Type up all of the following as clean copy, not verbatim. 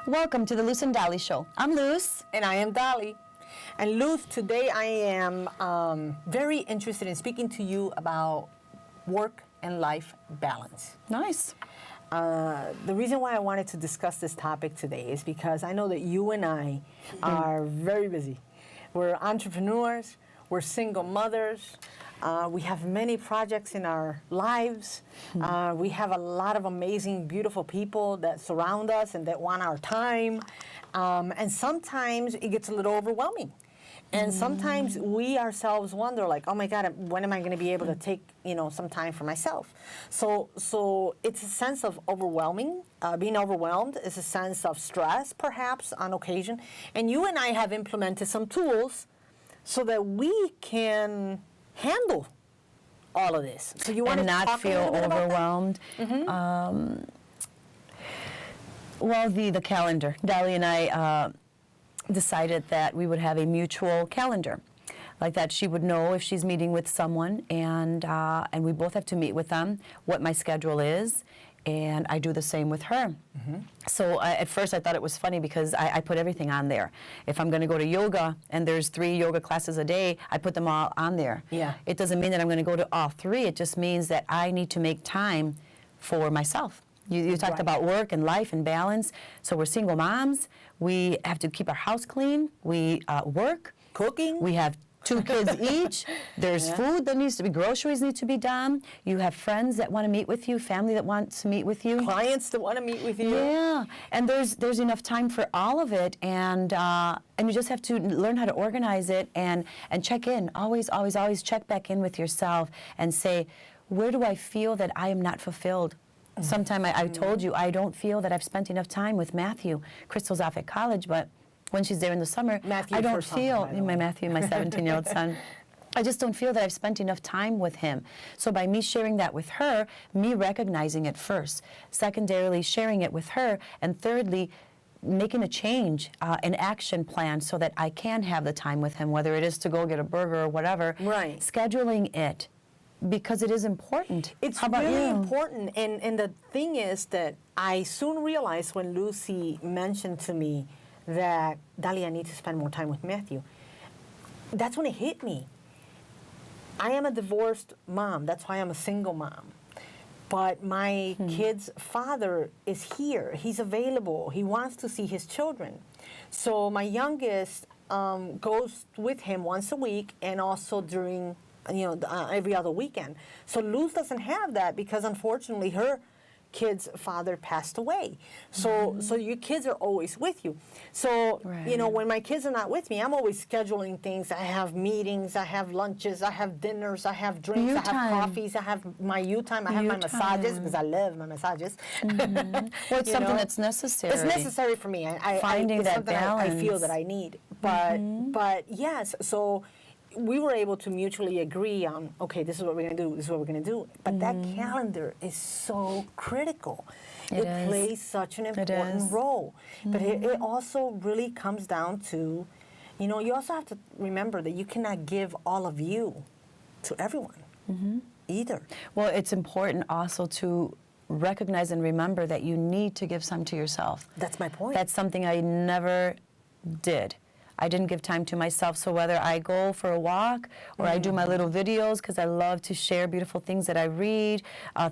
Welcome to the Luz and Dolly Show. I'm Luz. And I am Dolly. And Luz, today I am very interested in speaking to you about work and life balance. Nice. The reason why I wanted to discuss this topic today is because I know that you and I are very busy. We're entrepreneurs, we're single mothers, we have many projects in our lives. We have a lot of amazing, beautiful people that surround us and that want our time. And sometimes it gets a little overwhelming. And sometimes we ourselves wonder, like, oh my God, when am I going to be able to take, some time for myself? So it's a sense of overwhelming. Being overwhelmed is a sense of stress, perhaps, on occasion. And you and I have implemented some tools so that we can handle all of this. So you want and to not talk feel a little bit overwhelmed. Well, the calendar. Dolly and I decided that we would have a mutual calendar, like that she would know if she's meeting with someone, and we both have to meet with them, what my schedule is, and I do the same with her. So at first I thought it was funny because I put everything on there. If I'm going to go to yoga and there's 3 yoga classes a day, I put them all on there. Yeah. It doesn't mean that I'm going to go to all 3. It just means that I need to make time for myself. You talked Right. about work and life and balance. So we're single moms. We have to keep our house clean. We work. Cooking. We have 2 kids each. There's food that needs to be, groceries need to be done. You have friends that want to meet with you, family that wants to meet with you. Clients that want to meet with you. Yeah, and there's enough time for all of it, and you just have to learn how to organize it and check in. Always check back in with yourself and say, where do I feel that I am not fulfilled? Sometime I told you I don't feel that I've spent enough time with Matthew. Crystal's off at college, but when she's there in the summer, Matthew, I don't first son, feel, by the my way. Matthew, my 17-year-old son, I just don't feel that I've spent enough time with him. So by me sharing that with her, me recognizing it first, secondarily sharing it with her, and thirdly, making a change, an action plan so that I can have the time with him, whether it is to go get a burger or whatever. Right. Scheduling it, because it is important. It's How about really you? important, and the thing is that I soon realized when Lucy mentioned to me that, Dali, I need to spend more time with Matthew. That's when it hit me. I am a divorced mom. That's why I'm a single mom. But my kid's father is here. He's available. He wants to see his children. So my youngest goes with him once a week, and also during every other weekend. So Luz doesn't have that because unfortunately her kid's father passed away. So your kids are always with you. So, Right. When my kids are not with me, I'm always scheduling things. I have meetings, I have lunches, I have dinners, I have drinks, You I have time. coffees, I have my you time, I have You my massages time. because I love my massages. Well, it's something that's necessary. It's necessary for me. Finding it's that something I feel balance. that I need. But yes, so we were able to mutually agree on, okay, this is what we're going to do, this is what we're going to do. But that calendar is so critical. It It is. plays such an is. important role. But it also really comes down to, you also have to remember that you cannot give all of you to everyone either. Well, it's important also to recognize and remember that you need to give some to yourself. That's my point. That's something I never did. I didn't give time to myself. So whether I go for a walk or I do my little videos, because I love to share beautiful things that I read,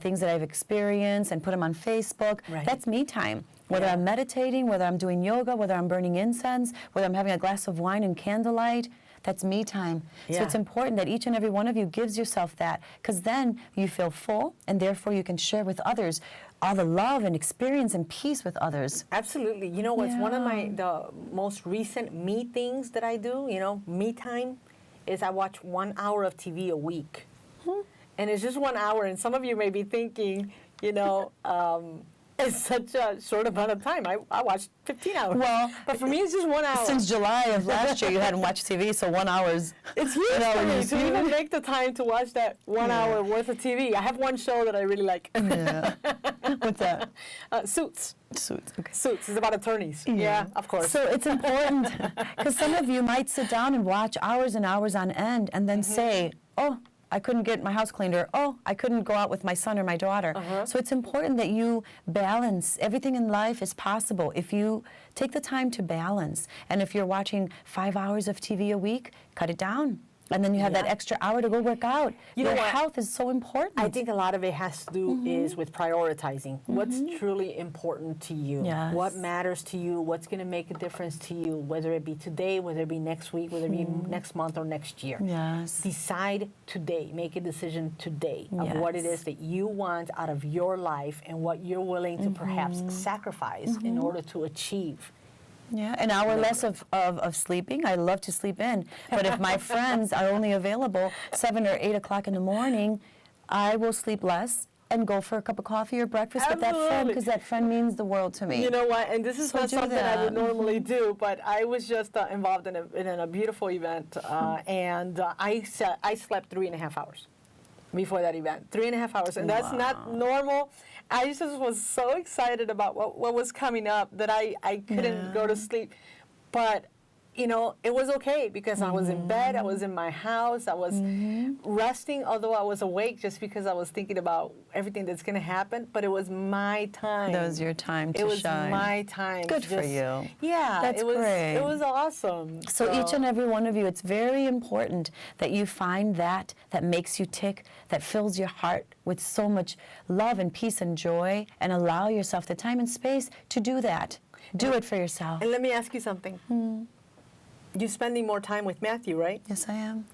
things that I've experienced, and put them on Facebook, Right. that's me time. Whether Yeah. I'm meditating, whether I'm doing yoga, whether I'm burning incense, whether I'm having a glass of wine and candlelight, that's me time. So Yeah. it's important that each and every one of you gives yourself that, because then you feel full, and therefore you can share with others all the love and experience and peace with others. Absolutely. You know what's one of Yeah. the most recent me things that I do, me time, is I watch 1 hour of TV a week. And it's just 1 hour, and some of you may be thinking, it's such a short amount of time. I watched 15 hours. Well, but for me, it's just 1 hour. Since July of last year, you hadn't watched TV, so 1 hour's. It's huge an hour for me is to even huge. make the time to watch that 1 hour worth of TV. I have one show that I really like. Yeah. What's that? Suits. Suits. Okay. Suits is about attorneys. Yeah, of course. So it's important because some of you might sit down and watch hours and hours on end and then say, oh, I couldn't get my house cleaned, or oh, I couldn't go out with my son or my daughter. So it's important that you balance. Everything in life is possible if you take the time to balance. And if you're watching 5 hours of TV a week, cut it down. And then you have that extra hour to go work out. Your health is so important. I think a lot of it has to do is with prioritizing. What's truly important to you? Yes. What matters to you? What's going to make a difference to you? Whether it be today, whether it be next week, whether it be next month or next year. Yes. Decide today. Make a decision today of what it is that you want out of your life and what you're willing to perhaps sacrifice in order to achieve. Yeah, an hour less of sleeping. I love to sleep in. But if my friends are only available 7 or 8 o'clock in the morning, I will sleep less and go for a cup of coffee or breakfast with that friend, because that friend means the world to me. You know what? And this is So not do something I would that. normally do, but I was just involved in a beautiful event, and I slept 3.5 hours before that event. 3.5 hours, and that's not normal. I just was so excited about what was coming up that I couldn't go to sleep. But, you know, it was okay because I was in bed, I was in my house, I was resting, although I was awake just because I was thinking about everything that's going to happen. But it was my time. That was your time to shine. It was my time. Good for you. Yeah, That's great. It was awesome. So each and every one of you, it's very important that you find that makes you tick, that fills your heart with so much love and peace and joy, and allow yourself the time and space to do that. Do it for yourself. And let me ask you something. You're spending more time with Matthew, right? Yes, I am.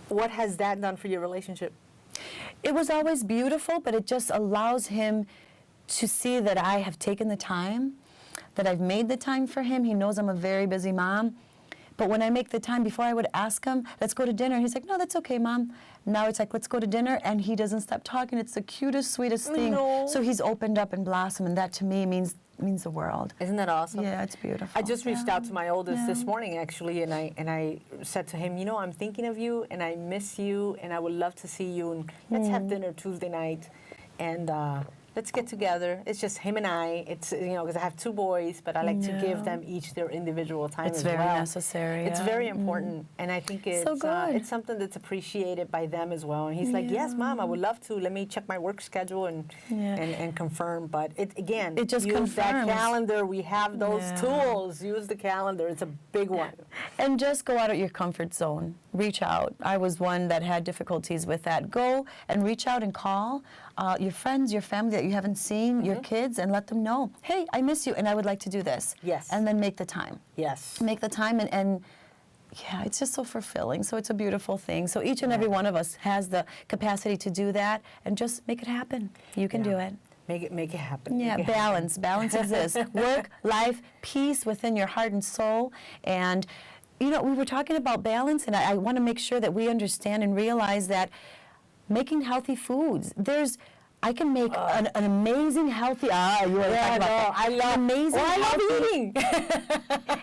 What has that done for your relationship? It was always beautiful, but it just allows him to see that I have taken the time, that I've made the time for him. He knows I'm a very busy mom. But when I make the time, before I would ask him, let's go to dinner, he's like, no, that's okay, Mom. Now it's like, let's go to dinner, and he doesn't stop talking. It's the cutest, sweetest thing. No. So he's opened up and blossomed, and that to me means the world. Isn't that awesome? Yeah, it's beautiful. I just reached out to my oldest this morning, actually, and I said to him, you know, I'm thinking of you, and I miss you, and I would love to see you, and let's have dinner Tuesday night, and let's get together. It's just him and I. It's, you know, because I have 2 boys, but I like to give them each their individual time It's as very well. necessary. It's very important, and I think it's So good. it's something that's appreciated by them as well. And he's like, yes, Mom, I would love to. Let me check my work schedule and confirm. But it just use that confirms. calendar. We have those tools. Use the calendar. It's a big one. And just go out of your comfort zone. Reach out. I was one that had difficulties with that. Go and reach out and call your friends, your family that you haven't seen, your kids, and let them know, hey, I miss you, and I would like to do this. Yes. And then make the time. Yes. Make the time, and yeah, it's just so fulfilling. So it's a beautiful thing. So each and every one of us has the capacity to do that, and just make it happen. You can do it. Make it happen. Yeah, Make it balance. Balance exists. Work, life, peace within your heart and soul. And, you know, we were talking about balance, and I want to make sure that we understand and realize that making healthy foods, I can make an amazing healthy, you want to talk about that. I love, amazing I love eating.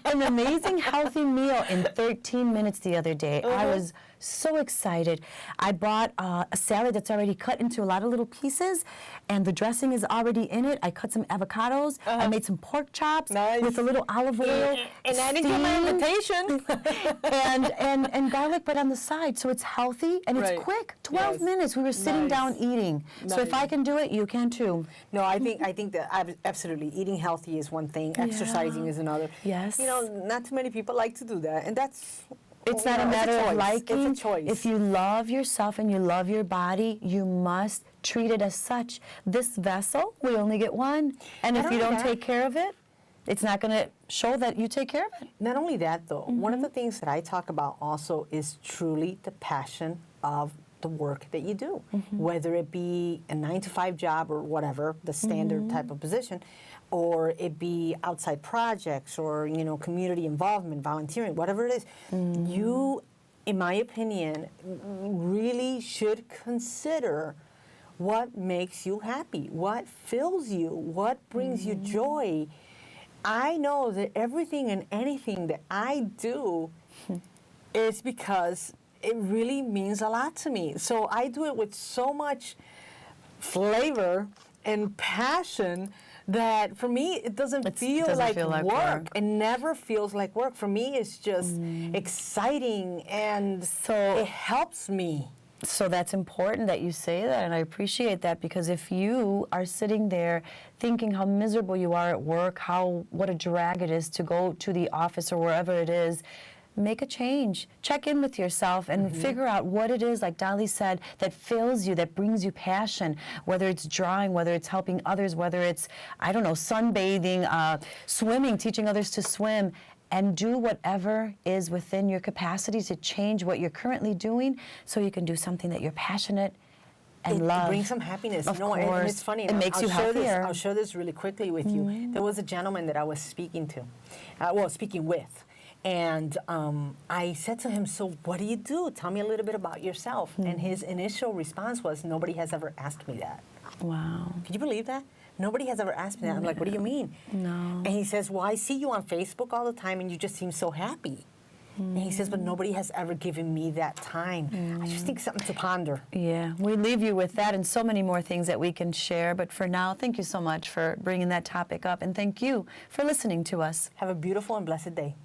an amazing healthy meal in 13 minutes the other day. I was so excited. I bought a salad that's already cut into a lot of little pieces, and the dressing is already in it. I cut some avocados. I made some pork chops with a little olive oil. And I didn't get my invitation. and garlic bread on the side. So it's healthy and it's quick. 12 minutes. We were sitting down eating. So if I can do it, you can too. No, I think that absolutely eating healthy is one thing, exercising is another. Yes. You know, not too many people like to do that, and that's. It's not a matter of liking. It's a choice. If you love yourself and you love your body, you must treat it as such. This vessel, we only get one. And if you don't take care of it, it's not going to show that you take care of it. Not only that, though, one of the things that I talk about also is truly the passion of the work that you do, whether it be a 9-to-5 job or whatever, the standard type of position, or it be outside projects or, you know, community involvement, volunteering, whatever it is. You, in my opinion, really should consider what makes you happy, what fills you, what brings you joy. I know that everything and anything that I do is because it really means a lot to me. So I do it with so much flavor and passion that for me it doesn't feel like work. It never feels like work. For me, it's just exciting, and so it helps me. So that's important that you say that, and I appreciate that, because if you are sitting there thinking how miserable you are at work, what a drag it is to go to the office or wherever it is, make a change. Check in with yourself and figure out what it is, like Dolly said, that fills you, that brings you passion, whether it's drawing, whether it's helping others, whether it's, I don't know, sunbathing, swimming, teaching others to swim. And do whatever is within your capacity to change what you're currently doing so you can do something that you're passionate and love. It brings some happiness. Of And course. it's funny. It makes you healthier. I'll share this really quickly with you. There was a gentleman that I was speaking with. And I said to him, so what do you do? Tell me a little bit about yourself. And his initial response was, nobody has ever asked me that. Wow. Can you believe that? Nobody has ever asked me that. I'm like, what do you mean? No. And he says, well, I see you on Facebook all the time and you just seem so happy. And he says, but nobody has ever given me that time. I just think something to ponder. Yeah, we leave you with that and so many more things that we can share. But for now, thank you so much for bringing that topic up. And thank you for listening to us. Have a beautiful and blessed day.